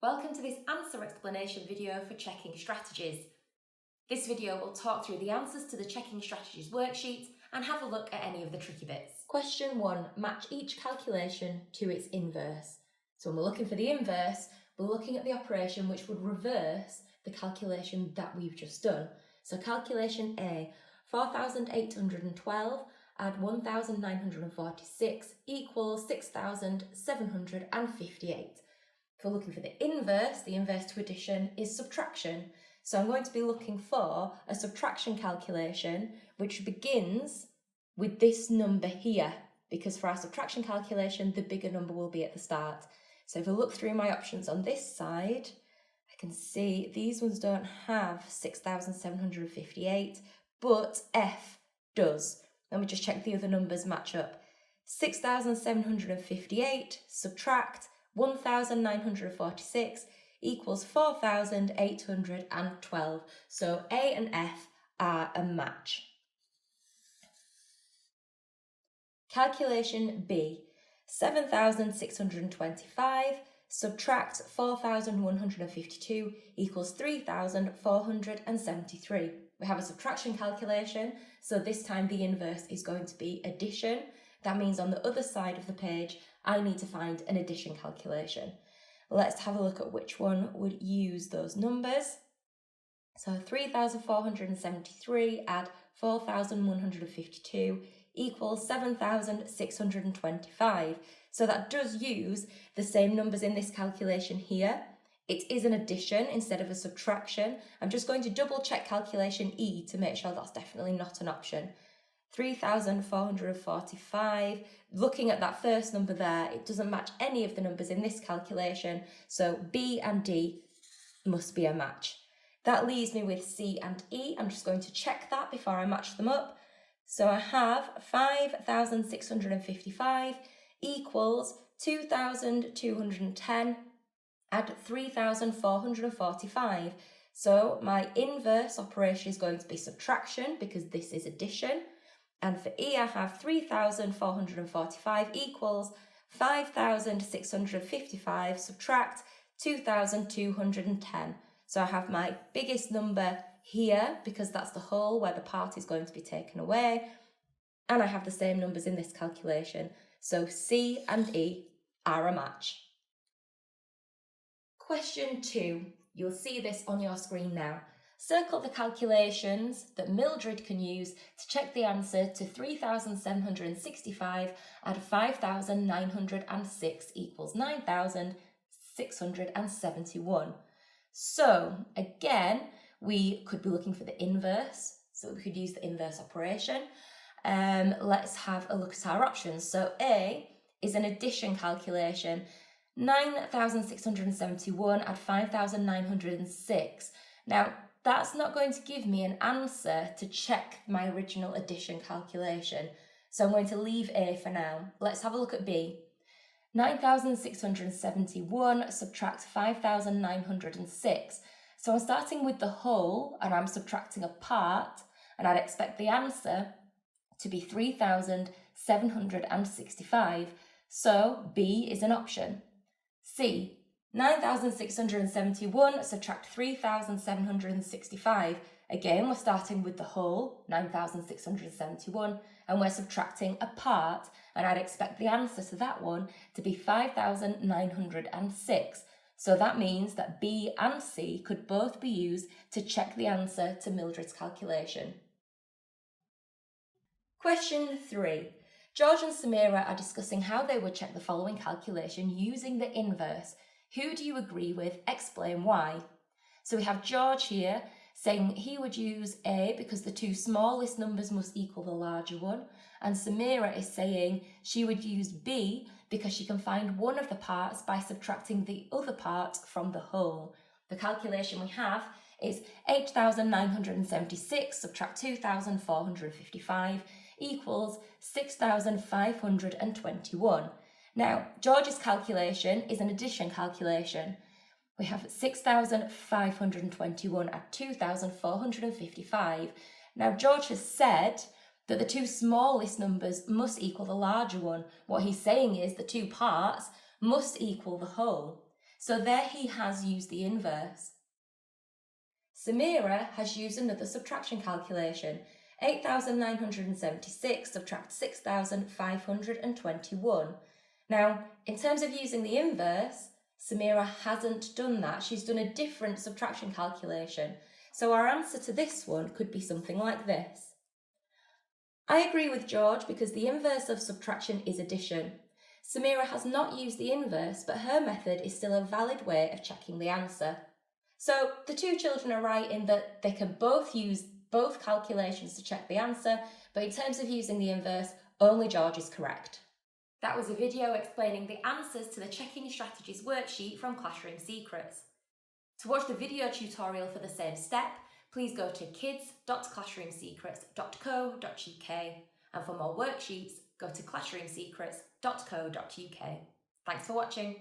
Welcome to this answer explanation video for checking strategies. This video will talk through the answers to the checking strategies worksheet and have a look at any of the tricky bits. Question 1. Match each calculation to its inverse. So when we're looking for the inverse, we're looking at the operation which would reverse the calculation that we've just done. So calculation A, 4,812 add 1,946 equals 6,758. If we're looking for the inverse to addition is subtraction. So I'm going to be looking for a subtraction calculation which begins with this number here, because for our subtraction calculation, the bigger number will be at the start. So if I look through my options on this side, I can see these ones don't have 6,758, but F does. Let me just check the other numbers match up. 6,758 subtract 1,946 equals 4,812. So A and F are a match. Calculation B, 7,625 subtract 4,152 equals 3,473. We have a subtraction calculation, so this time the inverse is going to be addition. That means on the other side of the page, I need to find an addition calculation. Let's have a look at which one would use those numbers. So 3,473 add 4,152 equals 7,625. So that does use the same numbers in this calculation here. It is an addition instead of a subtraction. I'm just going to double check calculation E to make sure that's definitely not an option. 3,445. Looking at that first number there, it doesn't match any of the numbers in this calculation, so B and D must be a match. That leaves me with C and E. I'm just going to check that before I match them up. So I have 5,655 equals 2,210, add 3,445. So my inverse operation is going to be subtraction because this is addition. And for E, I have 3,445 equals 5,655 subtract 2,210. So I have my biggest number here because that's the whole where the part is going to be taken away. And I have the same numbers in this calculation. So C and E are a match. Question 2. You'll see this on your screen now. Circle the calculations that Mildred can use to check the answer to 3,765 add 5,906 equals 9,671. So again, we could be looking for the inverse, so we could use the inverse operation. Let's have a look at our options. So A is an addition calculation. 9,671 add 5,906. Now, that's not going to give me an answer to check my original addition calculation. So I'm going to leave A for now. Let's have a look at B. 9,671 subtract 5,906. So I'm starting with the whole and I'm subtracting a part, and I'd expect the answer to be 3,765. So B is an option. C. 9,671 subtract 3,765. Again, we're starting with the whole, 9,671, and we're subtracting a part, and I'd expect the answer to that one to be 5,906. So that means that B and C could both be used to check the answer to Mildred's calculation. Question 3. George and Samira are discussing how they would check the following calculation using the inverse. Who do you agree with? Explain why. So we have George here saying he would use A because the two smallest numbers must equal the larger one. And Samira is saying she would use B because she can find one of the parts by subtracting the other part from the whole. The calculation we have is 8,976 subtract 2,455 equals 6,521. Now, George's calculation is an addition calculation. We have 6,521 at 2,455. Now, George has said that the two smallest numbers must equal the larger one. What he's saying is the two parts must equal the whole. So there he has used the inverse. Samira has used another subtraction calculation. 8,976 subtract 6,521. Now, in terms of using the inverse, Samira hasn't done that. She's done a different subtraction calculation. So our answer to this one could be something like this. I agree with George because the inverse of subtraction is addition. Samira has not used the inverse, but her method is still a valid way of checking the answer. So the two children are right in that they can both use both calculations to check the answer, but in terms of using the inverse, only George is correct. That was a video explaining the answers to the Checking Strategies worksheet from Classroom Secrets. To watch the video tutorial for the same step, please go to kids.classroomsecrets.co.uk, and for more worksheets, go to classroomsecrets.co.uk. Thanks for watching.